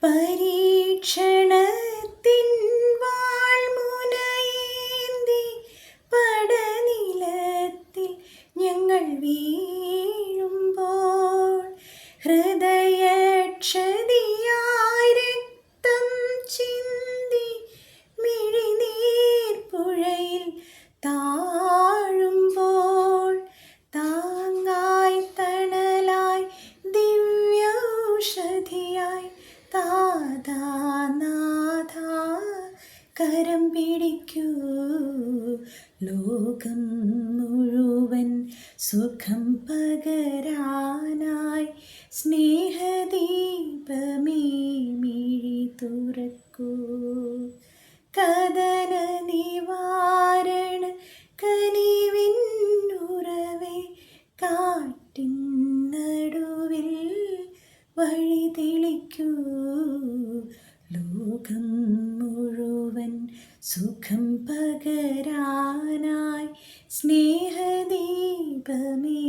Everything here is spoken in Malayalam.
പരീക്ഷണത്തിൻ വാൾമുനയേന്തി പടനിലത്തിൽ ഞങ്ങൾ വീഴുമ്പോൾ ഹൃദയക്ഷതിയായി രക്തം ചിന്തി മിഴിനീർ പുഴയിൽ താഴുമ്പോൾ താങ്ങായി തണലായി ദിവ്യൗഷധിയായി താതാനാഥ കരം പിടിക്കൂ. ലോകം മുഴുവൻ സുഖം പകരാനായി സ്നേഹദീപമേ മിഴി തുറക്കൂ. കദന നിവാരണ കനിവിന്നുറവേ കാട്ടിൻ നടുവിൽ വഴി തെളിക്കൂ. ലോകം മുഴുവൻ സുഖം പകരാനായി സ്നേഹദീപമേ